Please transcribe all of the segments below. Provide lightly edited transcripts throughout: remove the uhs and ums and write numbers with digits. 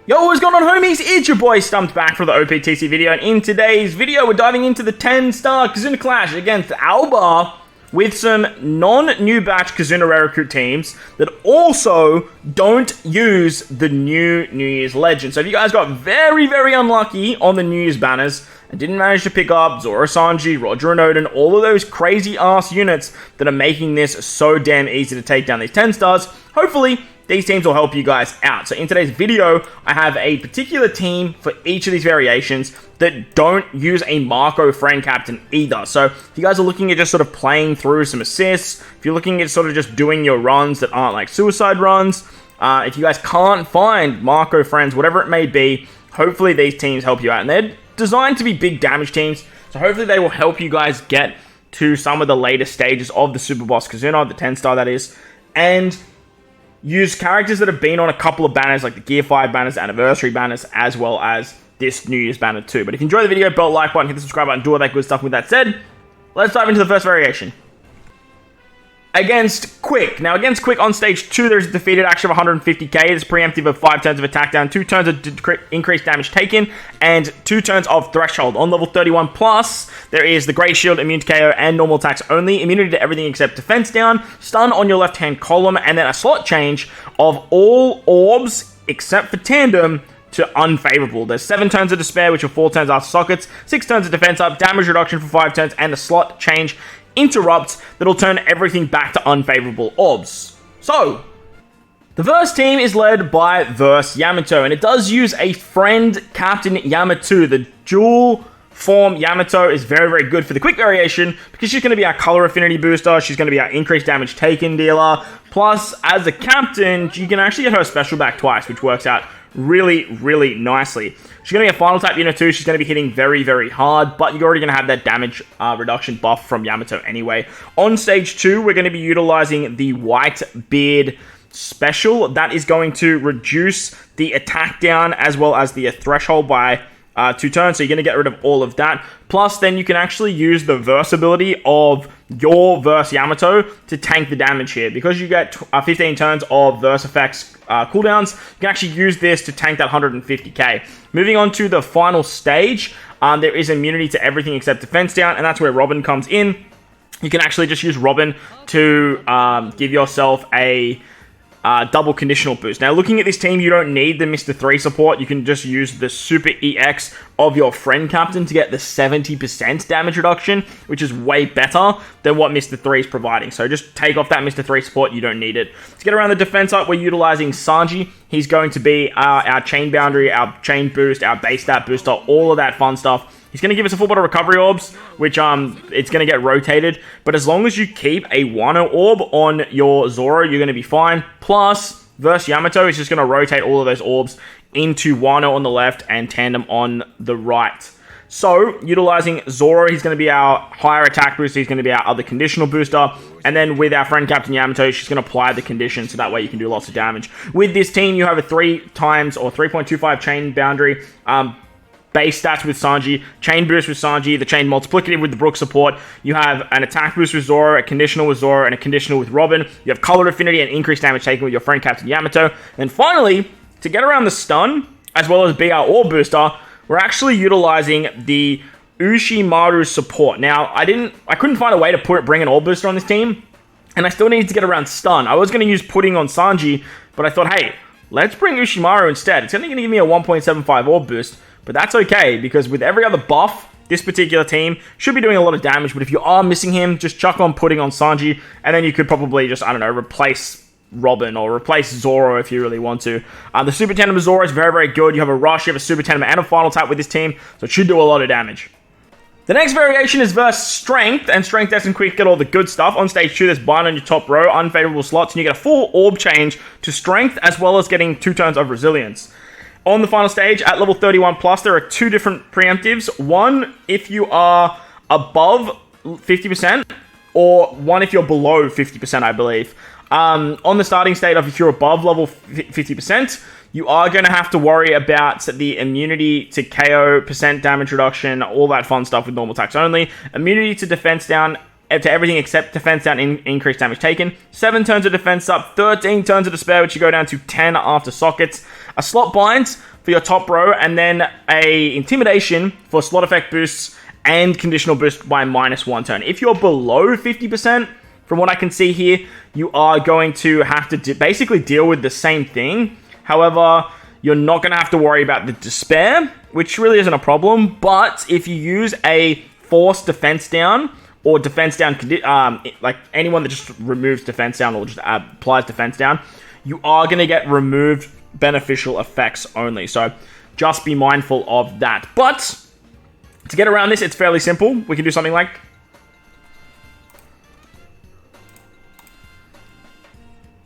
Yo, what's going on, homies? It's your boy Stumped back for the OPTC video, and in today's video, we're diving into the 10-star Kizuna clash against Alber with some non-new batch Kizuna Rare Recruit teams that also don't use the new New Year's Legend. So if you guys got very, very unlucky on the New Year's banners and didn't manage to pick up Zoro Sanji, Roger and Odin, all of those crazy-ass units that are making this so damn easy to take down these 10 stars, hopefully these teams will help you guys out. So in today's video, I have a particular team for each of these variations that don't use a Marco friend captain either. So if you guys are looking at just sort of playing through some assists, if you're looking at sort of just doing your runs that aren't like suicide runs, if you guys can't find Marco friends, whatever it may be, hopefully these teams help you out. And they're designed to be big damage teams, so hopefully they will help you guys get to some of the later stages of the Super Boss Kizuna, the 10-star that is, and use characters that have been on a couple of banners, like the Gear 5 banners, Anniversary banners, as well as this New Year's banner too. But if you enjoy the video, bell, like button, hit the subscribe button, do all that good stuff. With that said, let's dive into the first variation. Against Quick. Now, against Quick on stage 2, there's a defeated action of 150k. It's preemptive of 5 turns of attack down, 2 turns of increased damage taken, and 2 turns of threshold. On level 31 plus, there is the Great Shield, immune to KO, and normal attacks only. Immunity to everything except defense down, stun on your left-hand column, and then a slot change of all orbs except for tandem to unfavorable. There's 7 turns of despair, which are 4 turns after sockets, 6 turns of defense up, damage reduction for 5 turns, and a slot change interrupt that'll turn everything back to unfavorable orbs. So, the first team is led by Verse Yamato, and it does use a friend captain Yamato. The dual form Yamato is very, very good for the quick variation because she's going to be our color affinity booster, she's going to be our increased damage taken dealer, plus as a captain, you can actually get her special back twice, which works out really, really nicely. She's going to be a final type unit too. She's going to be hitting very, very hard, but you're already going to have that damage reduction buff from Yamato anyway. On stage 2, we're going to be utilizing the White Beard special. That is going to reduce the attack down as well as the threshold by 2 turns, so you're going to get rid of all of that. Plus, then you can actually use the verse ability of your Verse Yamato to tank the damage here. Because you get 15 turns of verse effects cooldowns, you can actually use this to tank that 150k. Moving on to the final stage, there is immunity to everything except defense down, and that's where Robin comes in. You can actually just use Robin to give yourself a double conditional boost. Now, looking at this team, you don't need the Mr. 3 support. You can just use the Super EX of your friend captain to get the 70% damage reduction, which is way better than what Mr. 3 is providing. So just take off that Mr. 3 support. You don't need it. To get around the defense up, we're utilizing Sanji. He's going to be our chain boundary, our chain boost, our base stat booster, all of that fun stuff. He's going to give us a full bottle recovery orbs, which it's going to get rotated. But as long as you keep a Wano orb on your Zoro, you're going to be fine. Plus, Verse Yamato is just going to rotate all of those orbs into Wano on the left and Tandem on the right. So, utilizing Zoro, he's going to be our higher attack booster. He's going to be our other conditional booster. And then with our friend Captain Yamato, she's going to apply the condition, so that way you can do lots of damage. With this team, you have a 3 times or 3.25 chain boundary. Base stats with Sanji, chain boost with Sanji, the chain multiplicative with the Brook support. You have an attack boost with Zoro, a conditional with Zoro, and a conditional with Robin. You have color affinity and increased damage taken with your friend Captain Yamato. And finally, to get around the stun, as well as be our orb booster, we're actually utilizing the Ushimaru support. Now, I couldn't find a way to bring an orb booster on this team, and I still needed to get around stun. I was going to use pudding on Sanji, but I thought, hey, let's bring Ushimaru instead. It's only going to give me a 1.75 orb boost. But that's okay, because with every other buff, this particular team should be doing a lot of damage. But if you are missing him, just chuck on pudding on Sanji, and then you could probably just, I don't know, replace Robin or replace Zoro if you really want to. The Super Tandem of Zoro is very, very good. You have a Rush, you have a Super Tandem, and a Final Tap with this team, so it should do a lot of damage. The next variation is Verse Strength, and Strength Dex and Quick get all the good stuff. On stage 2, there's bind on your top row, unfavorable slots, and you get a full orb change to Strength, as well as getting 2 turns of Resilience. On the final stage, at level 31 plus, there are 2 different preemptives. One, if you are above 50%, or one if you're below 50%, I believe. On the starting state of if you're above level 50%, you are going to have to worry about the immunity to KO, percent damage reduction, all that fun stuff with normal attacks only. Immunity to defense down, to everything except defense down, increased damage taken. 7 turns of defense up, 13 turns of despair, which you go down to 10 after sockets. a slot bind for your top row, and then a intimidation for slot effect boosts and conditional boost by -1 turn. If you're below 50%, from what I can see here, you are going to have to basically deal with the same thing. However, you're not going to have to worry about the despair, which really isn't a problem. But if you use a forced defense down or defense down, like anyone that just removes defense down or just applies defense down, you are going to get removed beneficial effects only. So just be mindful of that. But to get around this, it's fairly simple. We can do something like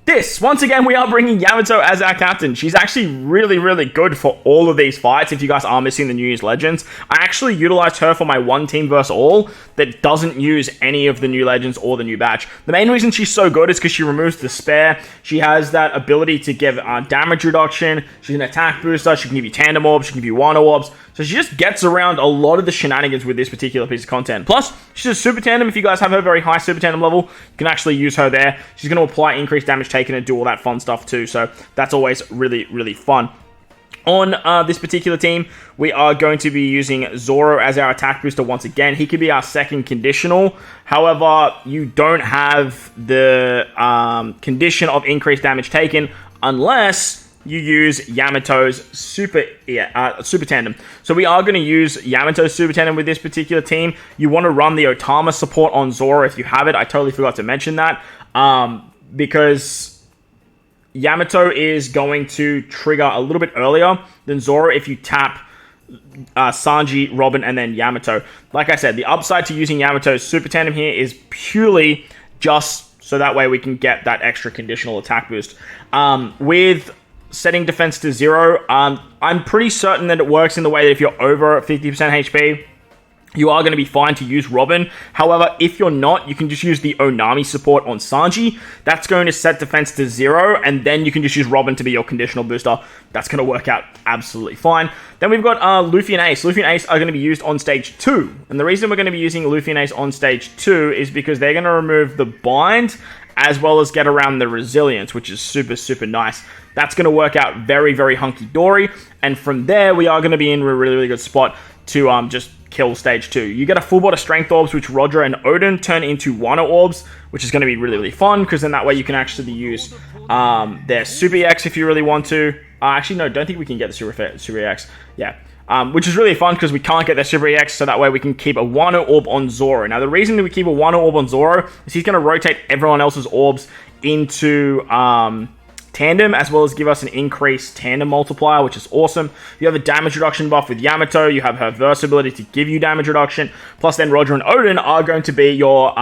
this. Once again, we are bringing Yamato as our captain. She's actually really, really good for all of these fights. If you guys are missing the New Year's Legends, I actually utilized her for my one team versus all that doesn't use any of the new Legends or the new batch. The main reason she's so good is because she removes despair. She has that ability to give damage reduction. She's an attack booster. She can give you tandem orbs. She can give you Wano orbs. So she just gets around a lot of the shenanigans with this particular piece of content. Plus, she's a super tandem. If you guys have her very high super tandem level, you can actually use her there. She's going to apply increased damage taken and do all that fun stuff too. So that's always really, really fun. On this particular team, we are going to be using Zoro as our attack booster once again. He could be our second conditional. However, you don't have the condition of increased damage taken unless you use Yamato's super tandem. So we are going to use Yamato's super tandem with this particular team. You want to run the Otama support on Zoro if you have it. I totally forgot to mention that because Yamato is going to trigger a little bit earlier than Zoro if you tap Sanji, Robin, and then Yamato. Like I said, the upside to using Yamato's super tandem here is purely just so that way we can get that extra conditional attack boost. With setting defense to 0, I'm pretty certain that it works in the way that if you're over 50% HP, you are going to be fine to use Robin. However, if you're not, you can just use the Onami support on Sanji. That's going to set defense to 0, and then you can just use Robin to be your conditional booster. That's going to work out absolutely fine. Then we've got Luffy and Ace. Luffy and Ace are going to be used on stage 2. And the reason we're going to be using Luffy and Ace on stage 2 is because they're going to remove the bind as well as get around the resilience, which is super, super nice. That's going to work out very, very hunky-dory. And from there, we are going to be in a really, really good spot to just kill stage 2. You get a full bot of strength orbs, which Roger and Odin turn into Wano orbs, which is going to be really, really fun, because then that way you can actually use their Super EX if you really want to. Actually, no, don't think we can get the Super EX. Yeah. Which is really fun because we can't get their Super EX, so that way we can keep a Wano orb on Zoro. Now, the reason that we keep a Wano orb on Zoro is he's going to rotate everyone else's orbs into tandem, as well as give us an increased tandem multiplier, which is awesome. You have a damage reduction buff with Yamato. You have her versatility to give you damage reduction. Plus, then Roger and Odin are going to be your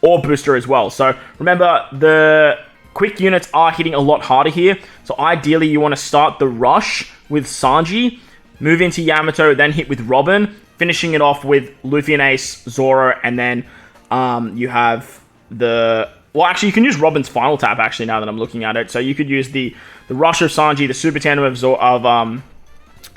orb booster as well. So, remember, the quick units are hitting a lot harder here. So, ideally, you want to start the rush with Sanji, move into Yamato, then hit with Robin, finishing it off with Luffy and Ace, Zoro, and then you have the... Well, actually, you can use Robin's final tap, actually, now that I'm looking at it. So you could use the rush of Sanji, the super tandem of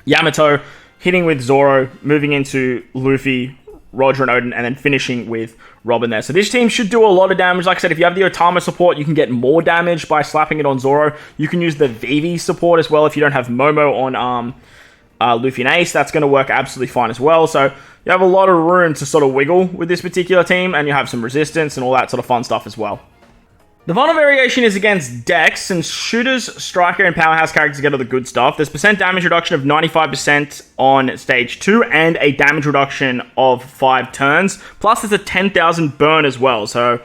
Yamato, hitting with Zoro, moving into Luffy, Roger and Odin, and then finishing with Robin there. So this team should do a lot of damage. Like I said, if you have the Otama support, you can get more damage by slapping it on Zoro. You can use the Vivi support as well if you don't have Momo on Luffy and Ace. That's going to work absolutely fine as well. So you have a lot of room to sort of wiggle with this particular team, and you have some resistance and all that sort of fun stuff as well. The final variation is against Dex, and shooters, striker, and powerhouse characters get all the good stuff. There's percent damage reduction of 95% on stage 2, and a damage reduction of 5 turns. Plus, there's a 10,000 burn as well, so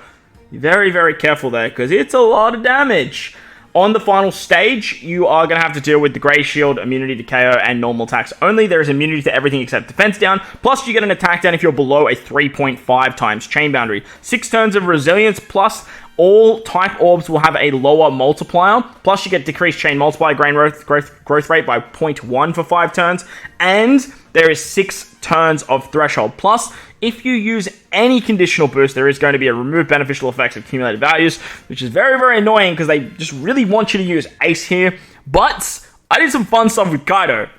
be very, very careful there, because it's a lot of damage. On the final stage, you are going to have to deal with the Grey Shield, immunity to KO, and normal attacks only. There is immunity to everything except defense down. Plus, you get an attack down if you're below a 3.5 times chain boundary. 6 turns of resilience, plus all type orbs will have a lower multiplier. Plus, you get decreased chain multiplier growth rate by 0.1 for 5 turns. And there is 6 turns of threshold. Plus, if you use any conditional boost, there is going to be a remove beneficial effects of accumulated values, which is very, very annoying because they just really want you to use Ace here. But I did some fun stuff with Kaido.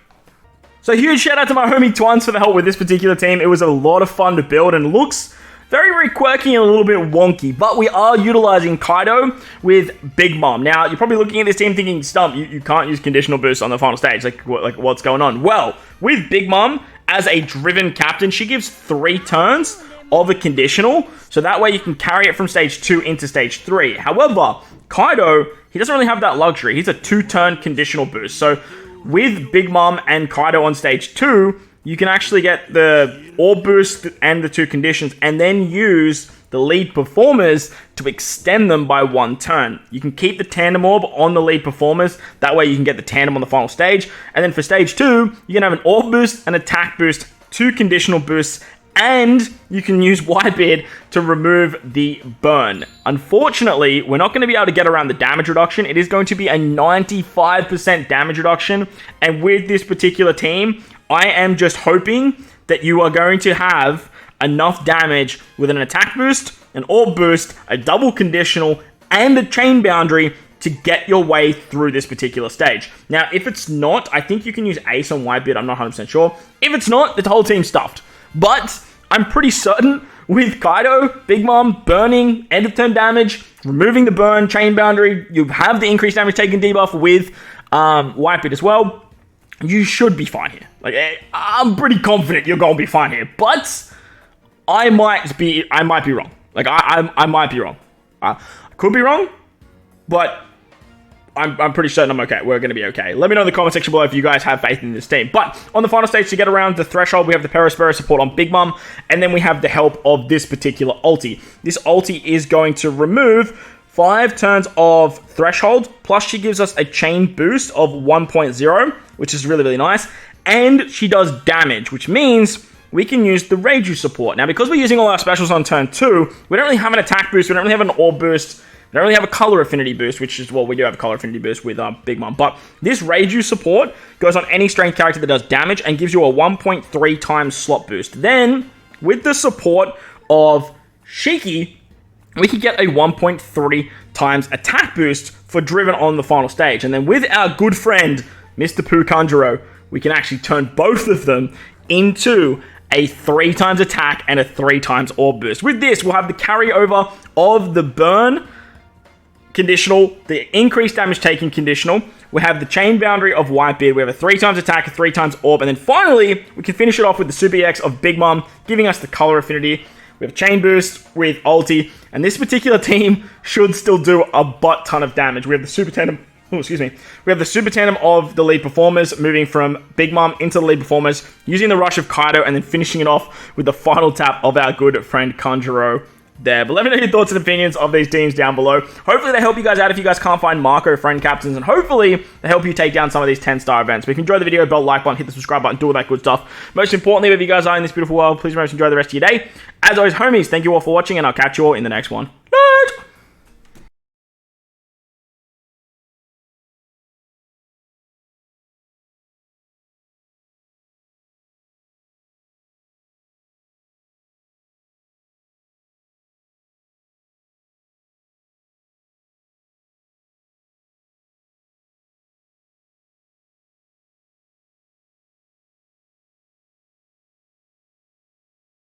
So huge shout out to my homie Twonce for the help with this particular team. It was a lot of fun to build and looks very, very quirky and a little bit wonky, but we are utilizing Kaido with Big Mom. Now, you're probably looking at this team thinking, Stump, you can't use conditional boost on the final stage. Like what's going on? Well, with Big Mom as a driven captain, she gives 3 turns of a conditional, so that way you can carry it from stage 2 into stage 3. However, Kaido, he doesn't really have that luxury. He's a 2-turn conditional boost. So with Big Mom and Kaido on stage 2, you can actually get the orb boost and the 2 conditions, and then use the lead performers to extend them by 1 turn. You can keep the tandem orb on the lead performers. That way you can get the tandem on the final stage. And then for stage 2, you can have an orb boost, an attack boost, 2 conditional boosts, and you can use Whitebeard to remove the burn. Unfortunately, we're not going to be able to get around the damage reduction. It is going to be a 95% damage reduction. And with this particular team, I am just hoping that you are going to have enough damage with an attack boost, an orb boost, a double conditional, and a chain boundary to get your way through this particular stage. Now, if it's not, I think you can use Ace on Whitebeard. I'm not 100% sure. If it's not, the whole team's stuffed. But I'm pretty certain with Kaido, Big Mom, burning, end of turn damage, removing the burn, chain boundary, you have the increased damage taken debuff with Whitebeard as well. You should be fine here. Like, I'm pretty confident you're gonna be fine here. But I might be wrong. Like, I might be wrong. I could be wrong, but I'm pretty certain I'm okay. We're going to be okay. Let me know in the comment section below if you guys have faith in this team. But on the final stage, to get around the threshold, we have the Perispero support on Big Mom, and then we have the help of this particular ulti. This ulti is going to remove 5 turns of threshold, plus she gives us a chain boost of 1.0, which is really, really nice. And she does damage, which means we can use the Reiju support. Now, because we're using all our specials on turn 2, we don't really have an attack boost, we don't really have an orb boost, we don't really have a color affinity boost, which is, well, we do have a color affinity boost with Big Mom. But this Reiju support goes on any strength character that does damage and gives you a 1.3 times slot boost. Then, with the support of Shiki, we can get a 1.3 times attack boost for Driven on the final stage. And then with our good friend, Mr. Pooh Kanjuro, we can actually turn both of them into a 3 times attack and a 3 times orb boost. With this, we'll have the carryover of the burn conditional, the increased damage taken conditional. We have the chain boundary of Whitebeard. We have a 3 times attack, a 3 times orb. And then finally, we can finish it off with the Super EX of Big Mom, giving us the color affinity. We have chain boost with ulti. And this particular team should still do a butt ton of damage. We have the super tandem. Oh, excuse me. We have the super tandem of the lead performers, moving from Big Mom into the lead performers, using the rush of Kaido, and then finishing it off with the final tap of our good friend Kanjuro there. But let me know your thoughts and opinions of these teams down below. Hopefully they help you guys out if you guys can't find Marco friend captains, and hopefully they help you take down some of these 10-star events. But if you enjoyed the video, bell like button, hit the subscribe button, do all that good stuff. Most importantly, if you guys are in this beautiful world, please remember to enjoy the rest of your day. As always, homies, thank you all for watching, and I'll catch you all in the next one.